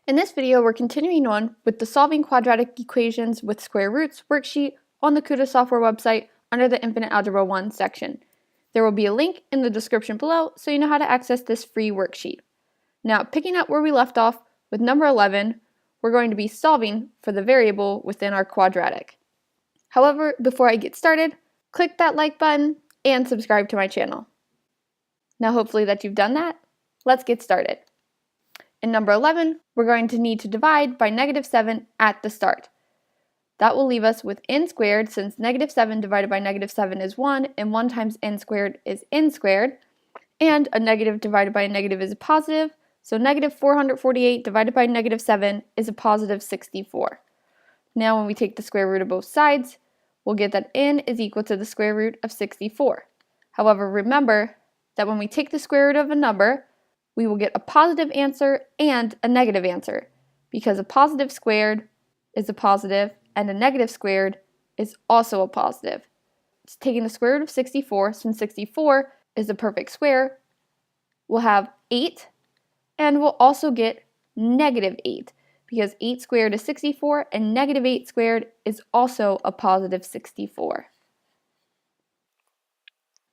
In this video, we're continuing on with the Solving Quadratic Equations with Square Roots worksheet on the KutaSoftware website under the Infinite Algebra 1 section. There will be a link in the description below so you know how to access this free worksheet. Now, picking up where we left off with number 11, we're going to be solving for the variable within our quadratic. However, before I get started, click that like button and subscribe to my channel. Now, hopefully that you've done that. Let's get started. In number 11, we're going to need to divide by -7 at the start. That will leave us with n squared, since -7 divided by -7 is 1, and 1 times n squared is n squared, and a negative divided by a negative is a positive, so -448 divided by -7 is a positive 64. Now when we take the square root of both sides, we'll get that n is equal to the square root of 64. However, remember that when we take the square root of a number, we will get a positive answer and a negative answer, because a positive squared is a positive and a negative squared is also a positive. It's taking the square root of 64, since 64 is a perfect square, we'll have 8, and we'll also get -8, because 8 squared is 64 and -8 squared is also a positive 64.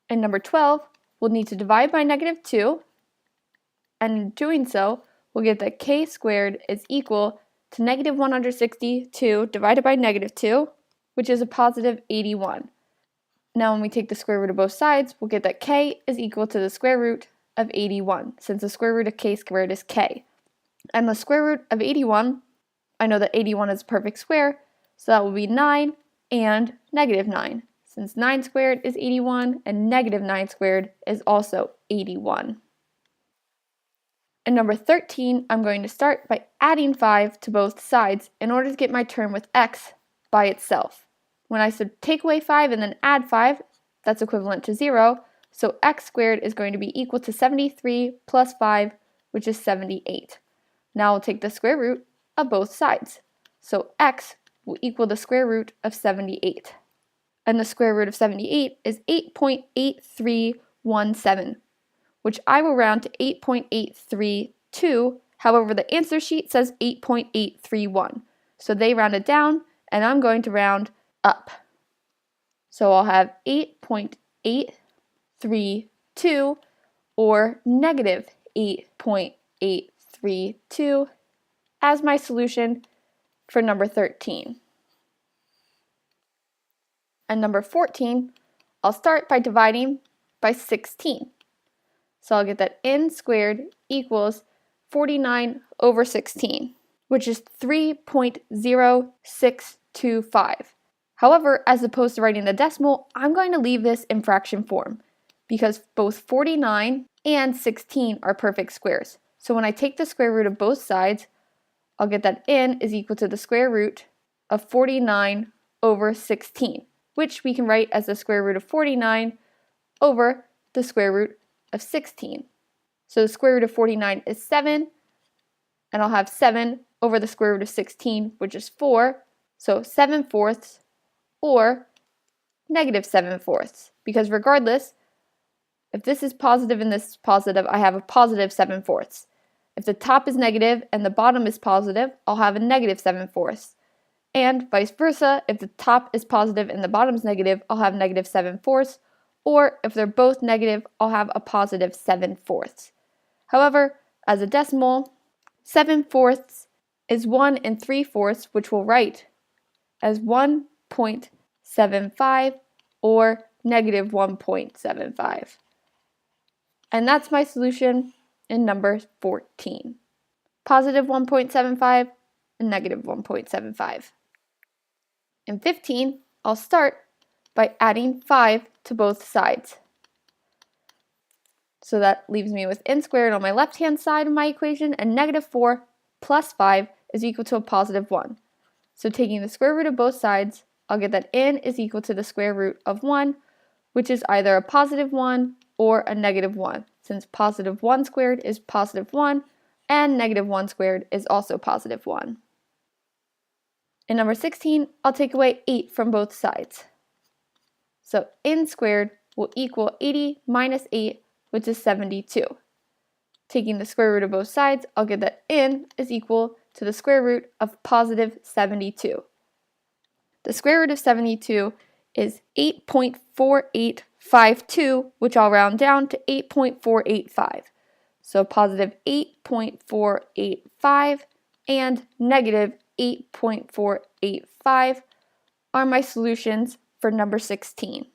In number 12, we'll need to divide by -2, and in doing so, we'll get that k squared is equal to -162 divided by -2, which is a positive 81. Now when we take the square root of both sides, we'll get that k is equal to the square root of 81, since the square root of k squared is k. And the square root of 81, I know that 81 is a perfect square, so that will be 9 and -9, since 9 squared is 81 and -9 squared is also 81. In number 13, I'm going to start by adding 5 to both sides in order to get my term with x by itself. When I take away 5 and then add 5, that's equivalent to 0, so x squared is going to be equal to 73 plus 5, which is 78. Now I'll take the square root of both sides, so x will equal the square root of 78. And the square root of 78 is 8.8317. which I will round to 8.832, however the answer sheet says 8.831. So they rounded down, and I'm going to round up. So I'll have 8.832, or -8.832, as my solution for number 13. And number 14, I'll start by dividing by 16. So I'll get that n squared equals 49 over 16, which is 3.0625. However, as opposed to writing the decimal, I'm going to leave this in fraction form, because both 49 and 16 are perfect squares. So when I take the square root of both sides, I'll get that n is equal to the square root of 49 over 16, which we can write as the square root of 49 over the square root of 16. So the square root of 49 is 7, and I'll have 7 over the square root of 16, which is 4, so 7/4, or -7/4, because regardless, if this is positive and this is positive, I have a positive 7/4. If the top is negative and the bottom is positive, I'll have a -7/4. And vice versa, if the top is positive and the bottom is negative, I'll have -7/4. Or if they're both negative, I'll have a positive 7/4. However, as a decimal, 7/4 is 1 3/4, which we'll write as 1.75 or -1.75. And that's my solution in number 14. Positive 1.75 and -1.75. In 15, I'll start by adding 5 to both sides. So that leaves me with n squared on my left-hand side of my equation, and -4 plus 5 is equal to a positive 1. So taking the square root of both sides, I'll get that n is equal to the square root of 1, which is either a positive 1 or a -1, since positive 1 squared is positive 1, and -1 squared is also positive 1. In number 16, I'll take away 8 from both sides. So n squared will equal 80 minus 8, which is 72. Taking the square root of both sides, I'll get that n is equal to the square root of positive 72. The square root of 72 is 8.4852, which I'll round down to 8.485. So positive 8.485 and negative 8.485 are my solutions for number 16.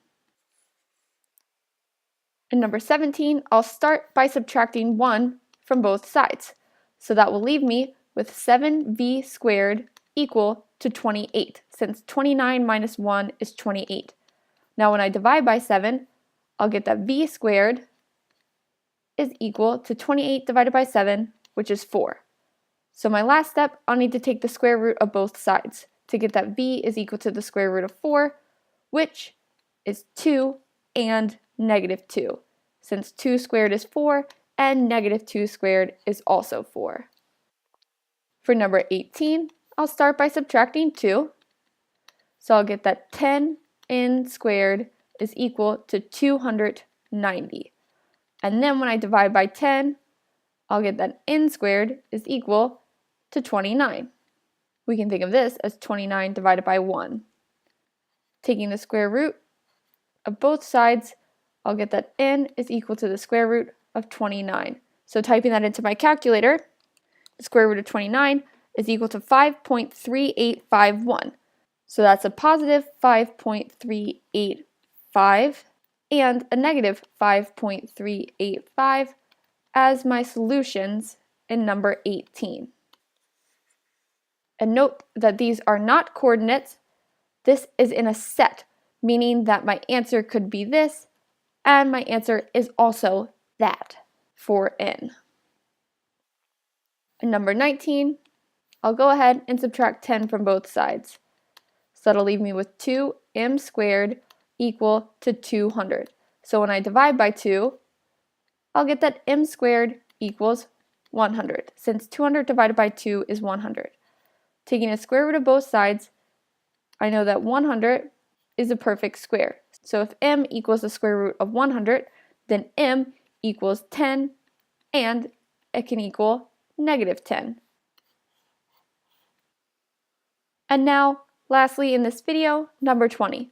In number 17, I'll start by subtracting 1 from both sides. So that will leave me with 7v squared equal to 28, since 29 minus 1 is 28. Now when I divide by 7, I'll get that v squared is equal to 28 divided by 7, which is 4. So my last step, I'll need to take the square root of both sides to get that v is equal to the square root of 4, which is 2 and negative 2, since 2 squared is 4 and negative 2 squared is also 4. For number 18, I'll start by subtracting 2. So I'll get that 10n squared is equal to 290. And then when I divide by 10, I'll get that n squared is equal to 29. We can think of this as 29 divided by 1. Taking the square root of both sides, I'll get that n is equal to the square root of 29. So typing that into my calculator, the square root of 29 is equal to 5.3851. So that's a positive 5.385 and a negative 5.385 as my solutions in number 18. And note that these are not coordinates. This is in a set, meaning that my answer could be this, and my answer is also that for n. In number 19, I'll go ahead and subtract 10 from both sides. So that'll leave me with 2m squared equal to 200. So when I divide by 2, I'll get that m squared equals 100, since 200 divided by 2 is 100. Taking a square root of both sides, I know that 100 is a perfect square. So if m equals the square root of 100, then m equals 10, and it can equal negative 10. And now, lastly in this video, number 20.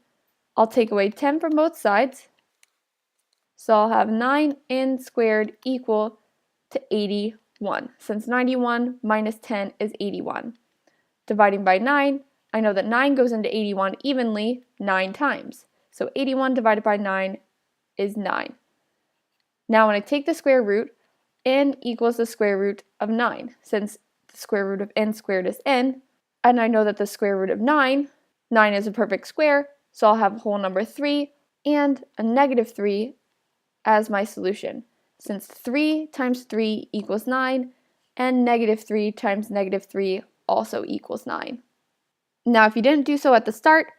I'll take away 10 from both sides, so I'll have 9n squared equal to 81, since 91 minus 10 is 81. Dividing by 9, I know that 9 goes into 81 evenly 9 times. So 81 divided by 9 is 9. Now when I take the square root, n equals the square root of 9, since the square root of n squared is n, and I know that the square root of 9 is a perfect square, so I'll have whole number 3 and a negative 3 as my solution, since 3 times 3 equals 9, and negative 3 times negative 3 also equals 9. Now if you didn't do so at the start,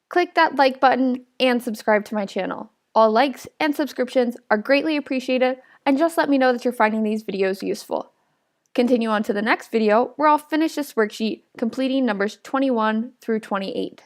click that like button and subscribe to my channel. All likes and subscriptions are greatly appreciated, and just let me know that you're finding these videos useful. Continue on to the next video where I'll finish this worksheet completing numbers 21 through 28.